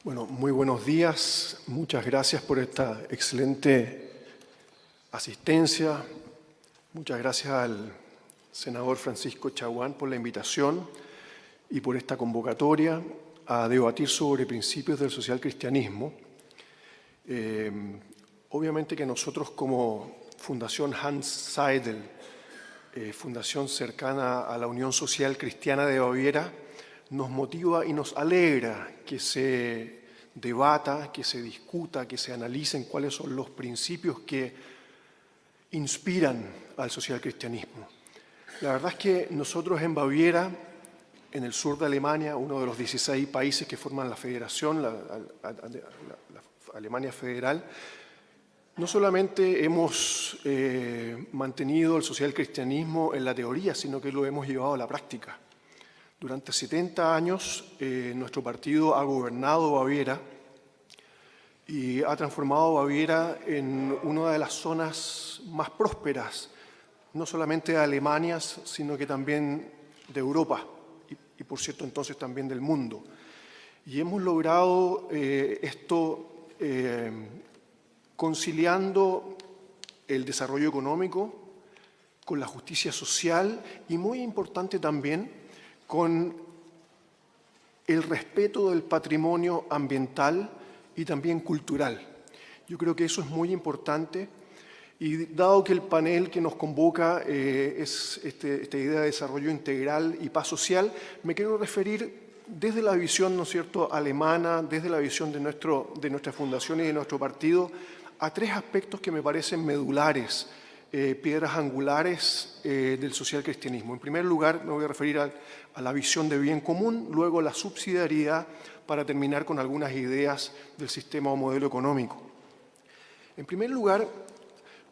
Bueno, muy buenos días. Muchas gracias por esta excelente asistencia. Muchas gracias al senador Francisco Chaguán por la invitación y por esta convocatoria a debatir sobre principios del socialcristianismo. Obviamente que nosotros como Fundación Hans Seidel, fundación cercana a la Unión Social Cristiana de Baviera, nos motiva y nos alegra que se debata, que se discuta, que se analicen cuáles son los principios que inspiran al socialcristianismo. La verdad es que nosotros en Baviera, en el sur de Alemania, uno de los 16 países que forman la federación, la Alemania federal, no solamente hemos mantenido el socialcristianismo en la teoría, sino que lo hemos llevado a la práctica. Durante 70 años nuestro partido ha gobernado Baviera y ha transformado Baviera en una de las zonas más prósperas, no solamente de Alemania, sino que también de Europa y por cierto entonces también del mundo. Y hemos logrado esto conciliando el desarrollo económico con la justicia social y, muy importante también, con el respeto del patrimonio ambiental y también cultural. Yo creo que eso es muy importante y dado que el panel que nos convoca es esta idea de desarrollo integral y paz social, me quiero referir desde la visión, ¿no es cierto?, alemana, desde la visión de nuestra fundación y de nuestro partido, a tres aspectos que me parecen medulares, piedras angulares del socialcristianismo. En primer lugar, me voy a referir a la visión de bien común, luego la subsidiariedad, para terminar con algunas ideas del sistema o modelo económico. En primer lugar,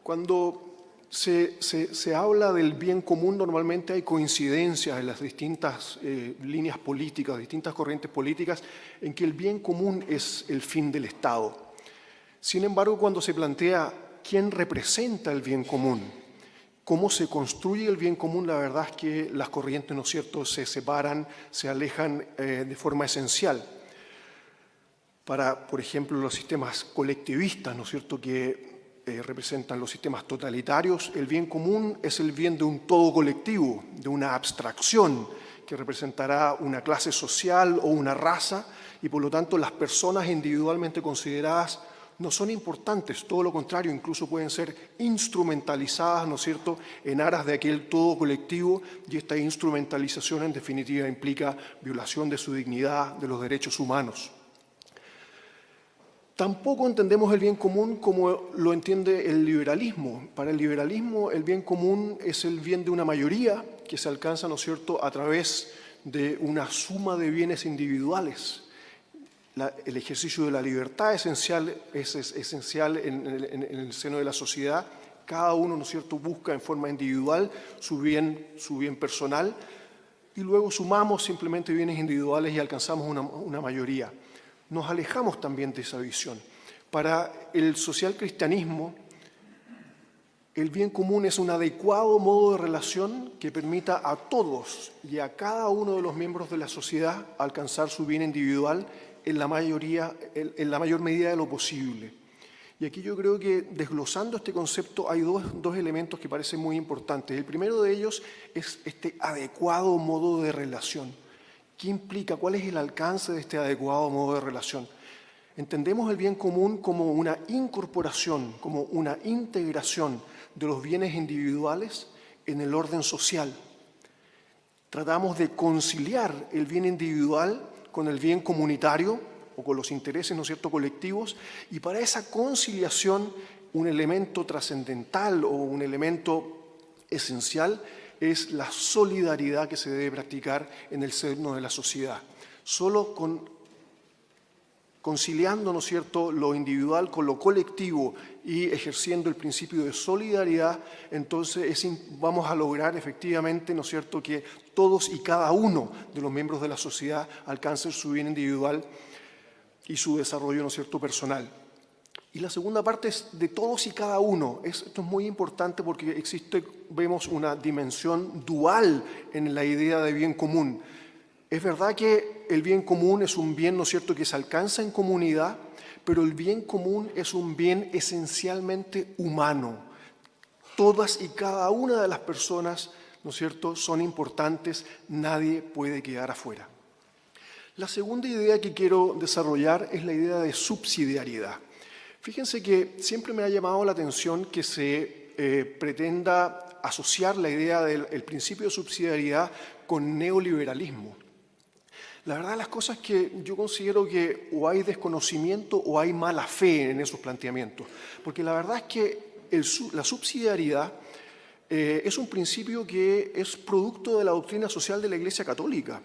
cuando se habla del bien común, normalmente hay coincidencias en las distintas líneas políticas, distintas corrientes políticas, en que el bien común es el fin del Estado. Sin embargo, cuando se plantea quién representa el bien común, cómo se construye el bien común, la verdad es que las corrientes, ¿no es cierto?, se separan, se alejan de forma esencial. Para, por ejemplo, los sistemas colectivistas, ¿no es cierto?, que representan los sistemas totalitarios, el bien común es el bien de un todo colectivo, de una abstracción que representará una clase social o una raza y, por lo tanto, las personas individualmente consideradas no son importantes, todo lo contrario, incluso pueden ser instrumentalizadas, ¿no es cierto?, en aras de aquel todo colectivo, y esta instrumentalización en definitiva implica violación de su dignidad, de los derechos humanos. Tampoco entendemos el bien común como lo entiende el liberalismo. Para el liberalismo el bien común es el bien de una mayoría que se alcanza, ¿no es cierto?, a través de una suma de bienes individuales. El ejercicio de la libertad es esencial en el seno de la sociedad. Cada uno, ¿no es cierto?, busca en forma individual su bien personal y luego sumamos simplemente bienes individuales y alcanzamos una mayoría. Nos alejamos también de esa visión. Para el socialcristianismo, el bien común es un adecuado modo de relación que permita a todos y a cada uno de los miembros de la sociedad alcanzar su bien individual en la mayor medida de lo posible. Y aquí yo creo que, desglosando este concepto, hay dos elementos que parecen muy importantes. El primero de ellos es este adecuado modo de relación. ¿Qué implica? ¿Cuál es el alcance de este adecuado modo de relación? Entendemos el bien común como una incorporación, como una integración de los bienes individuales en el orden social. Tratamos de conciliar el bien individual con el bien comunitario o con los intereses, ¿no es cierto?, colectivos, y para esa conciliación un elemento trascendental o un elemento esencial es la solidaridad que se debe practicar en el seno de la sociedad. Solo conciliando, ¿no es cierto?, lo individual con lo colectivo y ejerciendo el principio de solidaridad, entonces vamos a lograr efectivamente, ¿no es cierto?, que todos y cada uno de los miembros de la sociedad alcancen su bien individual y su desarrollo, ¿no es cierto?, personal. Y la segunda parte es de todos y cada uno. Esto es muy importante porque vemos una dimensión dual en la idea de bien común. Es verdad que el bien común es un bien, ¿no es cierto?, que se alcanza en comunidad, pero el bien común es un bien esencialmente humano. Todas y cada una de las personas, ¿no es cierto?, son importantes, nadie puede quedar afuera. La segunda idea que quiero desarrollar es la idea de subsidiariedad. Fíjense que siempre me ha llamado la atención que se pretenda asociar la idea del principio de subsidiariedad con neoliberalismo. La verdad de las cosas es que yo considero que o hay desconocimiento o hay mala fe en esos planteamientos, porque la verdad es que la subsidiariedad es un principio que es producto de la doctrina social de la Iglesia Católica.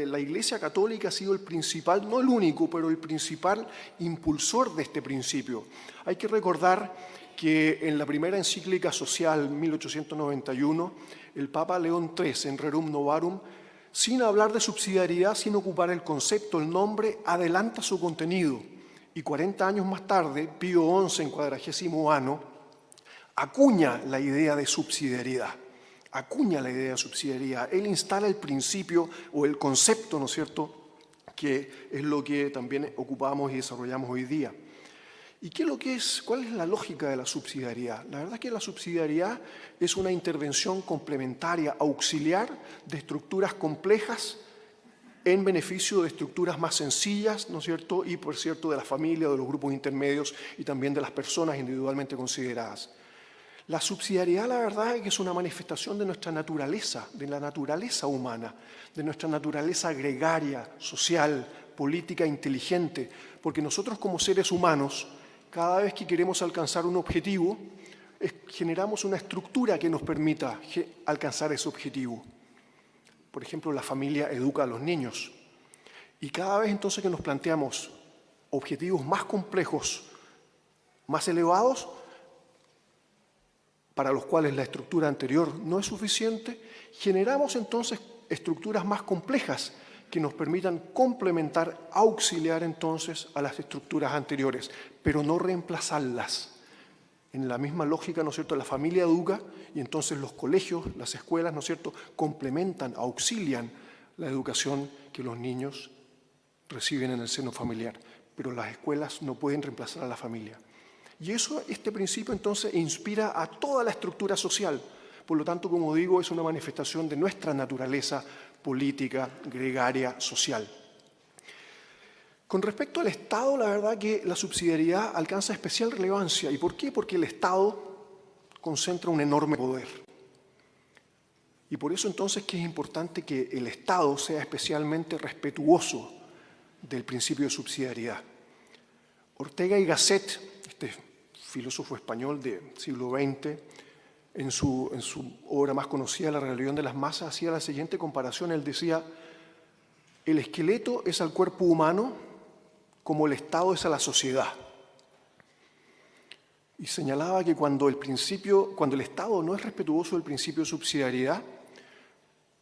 La Iglesia Católica ha sido el principal, no el único, pero el principal impulsor de este principio. Hay que recordar que en la primera encíclica social, 1891, el Papa León III, en Rerum Novarum, sin hablar de subsidiariedad, sin ocupar el concepto, el nombre, adelanta su contenido. Y 40 años más tarde, Pío XI, en 40º año, acuña la idea de subsidiariedad. Él instala el principio o el concepto, ¿no es cierto?, que es lo que también ocupamos y desarrollamos hoy día. ¿Y cuál es la lógica de la subsidiariedad? La verdad es que la subsidiariedad es una intervención complementaria, auxiliar de estructuras complejas en beneficio de estructuras más sencillas, ¿no es cierto?, y por cierto de la familia, de los grupos intermedios y también de las personas individualmente consideradas. La subsidiariedad, la verdad, es que es una manifestación de nuestra naturaleza, de la naturaleza humana, de nuestra naturaleza gregaria, social, política, inteligente, porque nosotros como seres humanos, cada vez que queremos alcanzar un objetivo, generamos una estructura que nos permita alcanzar ese objetivo. Por ejemplo, la familia educa a los niños. Y cada vez entonces que nos planteamos objetivos más complejos, más elevados, para los cuales la estructura anterior no es suficiente, generamos entonces estructuras más complejas que nos permitan complementar, auxiliar entonces a las estructuras anteriores, pero no reemplazarlas. En la misma lógica, ¿no es cierto?, la familia educa y entonces los colegios, las escuelas, ¿no es cierto?, complementan, auxilian la educación que los niños reciben en el seno familiar, pero las escuelas no pueden reemplazar a la familia. Y este principio entonces inspira a toda la estructura social. Por lo tanto, como digo, es una manifestación de nuestra naturaleza política, gregaria, social. Con respecto al Estado, la verdad que la subsidiariedad alcanza especial relevancia. ¿Y por qué? Porque el Estado concentra un enorme poder. Y por eso entonces que es importante que el Estado sea especialmente respetuoso del principio de subsidiariedad. Ortega y Gasset, este filósofo español del siglo XX, en su obra más conocida, La rebelión de las masas, hacía la siguiente comparación. Él decía, el esqueleto es al cuerpo humano como el Estado es a la sociedad. Y señalaba que cuando el Estado no es respetuoso del principio de subsidiariedad,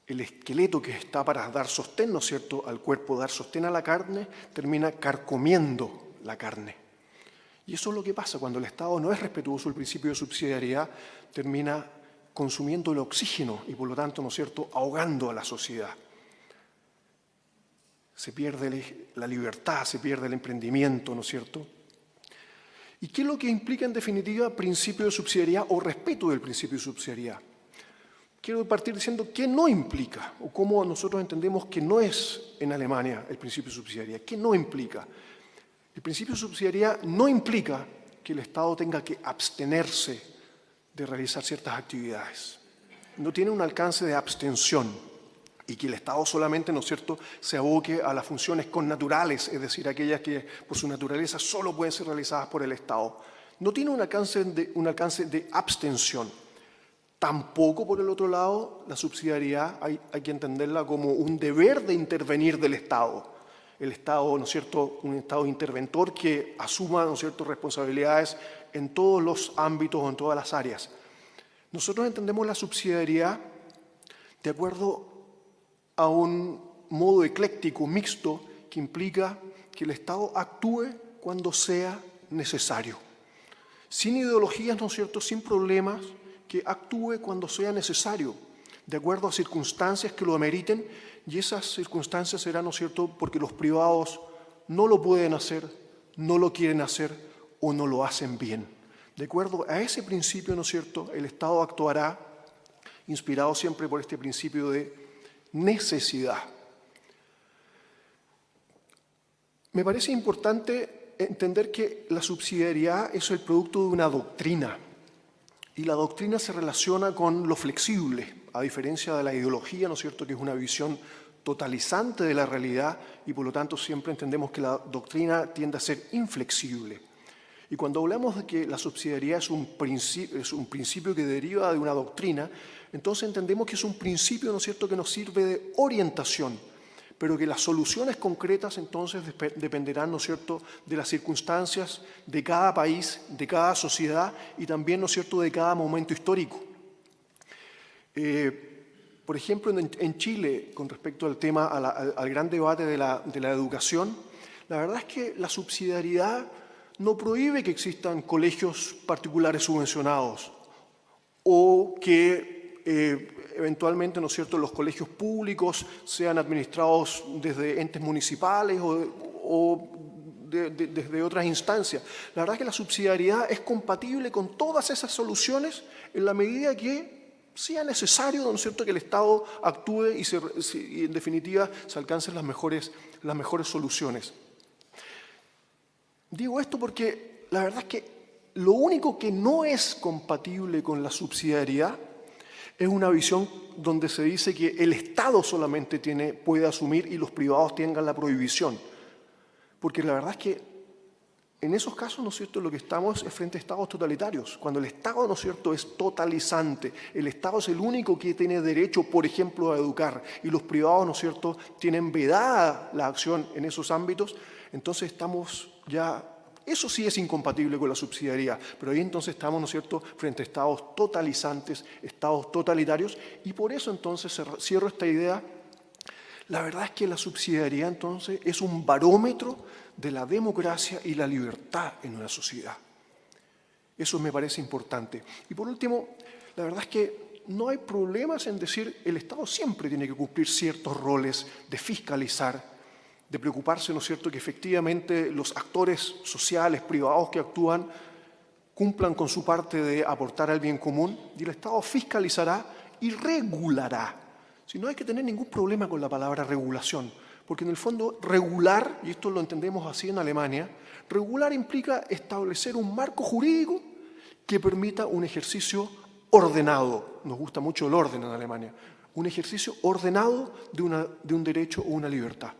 el esqueleto que está para dar sostén, ¿no es cierto?, al cuerpo, dar sostén a la carne, termina carcomiendo la carne. Y eso es lo que pasa cuando el Estado no es respetuoso del principio de subsidiariedad, termina consumiendo el oxígeno y por lo tanto, ¿no es cierto?, ahogando a la sociedad. Se pierde la libertad, se pierde el emprendimiento, ¿no es cierto? ¿Y qué es lo que implica en definitiva principio de subsidiariedad o respeto del principio de subsidiariedad? Quiero partir diciendo qué no implica o cómo nosotros entendemos que no es en Alemania el principio de subsidiariedad. ¿Qué no implica? El principio de subsidiariedad no implica que el Estado tenga que abstenerse de realizar ciertas actividades. No tiene un alcance de abstención y que el Estado solamente, ¿no es cierto?, se aboque a las funciones connaturales, es decir, aquellas que por su naturaleza solo pueden ser realizadas por el Estado. No tiene un alcance de abstención. Tampoco, por el otro lado, la subsidiariedad hay que entenderla como un deber de intervenir del Estado. El Estado, ¿no es cierto?, un Estado interventor que asuma, ¿no es cierto?, responsabilidades en todos los ámbitos o en todas las áreas. Nosotros entendemos la subsidiariedad de acuerdo a un modo ecléctico, mixto, que implica que el Estado actúe cuando sea necesario. Sin ideologías, ¿no es cierto?, sin problemas, que actúe cuando sea necesario, de acuerdo a circunstancias que lo ameriten, y esas circunstancias serán, ¿no es cierto?, porque los privados no lo pueden hacer, no lo quieren hacer o no lo hacen bien. De acuerdo a ese principio, ¿no es cierto?, el Estado actuará inspirado siempre por este principio de necesidad. Me parece importante entender que la subsidiariedad es el producto de una doctrina, y la doctrina se relaciona con lo flexible, a diferencia de la ideología, ¿no es cierto?, que es una visión totalizante de la realidad, y por lo tanto siempre entendemos que la doctrina tiende a ser inflexible. Y cuando hablamos de que la subsidiariedad es un principio que deriva de una doctrina, entonces entendemos que es un principio, ¿no es cierto?, que nos sirve de orientación, pero que las soluciones concretas entonces dependerán, ¿no es cierto?, de las circunstancias de cada país, de cada sociedad y también, ¿no es cierto?, de cada momento histórico. Por ejemplo, en Chile, con respecto al tema, al gran debate de la educación, la verdad es que la subsidiariedad no prohíbe que existan colegios particulares subvencionados o que eventualmente, ¿no es cierto?, los colegios públicos sean administrados desde entes municipales o desde otras instancias. La verdad es que la subsidiariedad es compatible con todas esas soluciones en la medida que sea necesario, ¿no es cierto?, que el Estado actúe y en definitiva se alcancen las mejores soluciones. Digo esto porque la verdad es que lo único que no es compatible con la subsidiariedad es una visión donde se dice que el Estado solamente puede asumir y los privados tengan la prohibición. Porque la verdad es que en esos casos, ¿no es cierto?, lo que estamos es frente a estados totalitarios. Cuando el Estado, ¿no es cierto?, es totalizante, el Estado es el único que tiene derecho, por ejemplo, a educar, y los privados, ¿no es cierto?, tienen vedada la acción en esos ámbitos, entonces estamos ya, eso sí es incompatible con la subsidiariedad, pero ahí entonces estamos, ¿no es cierto?, frente a estados totalizantes, estados totalitarios, y por eso entonces cierro esta idea. La verdad es que la subsidiariedad entonces es un barómetro de la democracia y la libertad en una sociedad. Eso me parece importante. Y por último, la verdad es que no hay problemas en decir el Estado siempre tiene que cumplir ciertos roles de fiscalizar, de preocuparse, ¿no es cierto?, que efectivamente los actores sociales, privados que actúan, cumplan con su parte de aportar al bien común, y el Estado fiscalizará y regulará. Si no hay que tener ningún problema con la palabra regulación, porque en el fondo regular, y esto lo entendemos así en Alemania, regular implica establecer un marco jurídico que permita un ejercicio ordenado. Nos gusta mucho el orden en Alemania. Un ejercicio ordenado de un derecho o una libertad.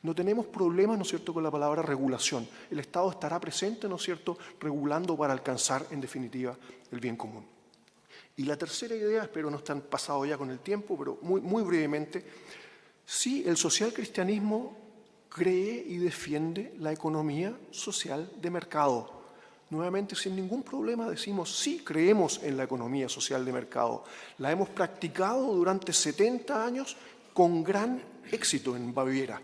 No tenemos problemas, ¿no es cierto?, con la palabra regulación. El Estado estará presente, ¿no es cierto?, regulando para alcanzar, en definitiva, el bien común. Y la tercera idea, espero no estar pasado ya con el tiempo, pero muy brevemente, sí, el socialcristianismo cree y defiende la economía social de mercado. Nuevamente, sin ningún problema decimos, sí, creemos en la economía social de mercado. La hemos practicado durante 70 años con gran éxito en Baviera.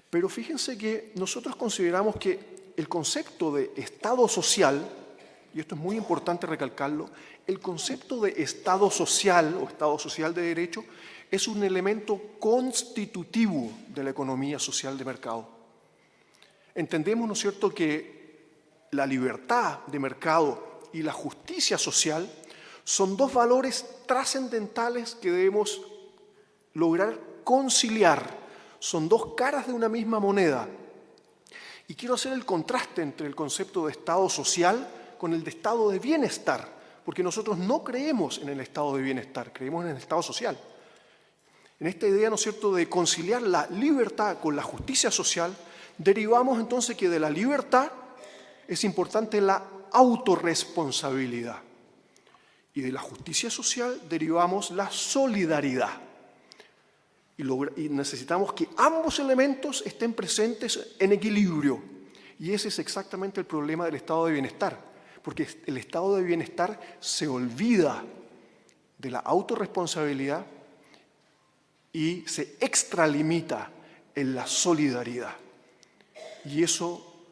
Pero fíjense que nosotros consideramos que el concepto de Estado social, y esto es muy importante recalcarlo, el concepto de Estado social o Estado social de derecho es un elemento constitutivo de la economía social de mercado. Entendemos, ¿no es cierto?, que la libertad de mercado y la justicia social son dos valores trascendentales que debemos lograr conciliar. Son dos caras de una misma moneda. Y quiero hacer el contraste entre el concepto de Estado social con el de Estado de bienestar, porque nosotros no creemos en el Estado de bienestar, creemos en el Estado social. En esta idea, ¿no es cierto?, de conciliar la libertad con la justicia social, derivamos entonces que de la libertad es importante la autorresponsabilidad. Y de la justicia social derivamos la solidaridad. Y necesitamos que ambos elementos estén presentes en equilibrio. Y ese es exactamente el problema del estado de bienestar, porque el estado de bienestar se olvida de la autorresponsabilidad y se extralimita en la solidaridad. Y eso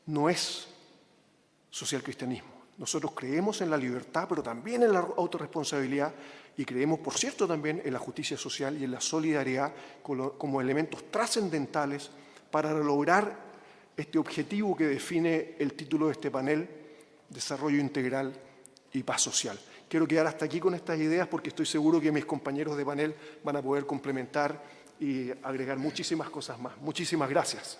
no es socialcristianismo. Nosotros creemos en la libertad, pero también en la autorresponsabilidad, y creemos, por cierto, también en la justicia social y en la solidaridad como elementos trascendentales para lograr este objetivo que define el título de este panel, Desarrollo Integral y Paz Social. Quiero quedar hasta aquí con estas ideas porque estoy seguro que mis compañeros de panel van a poder complementar y agregar muchísimas cosas más. Muchísimas gracias.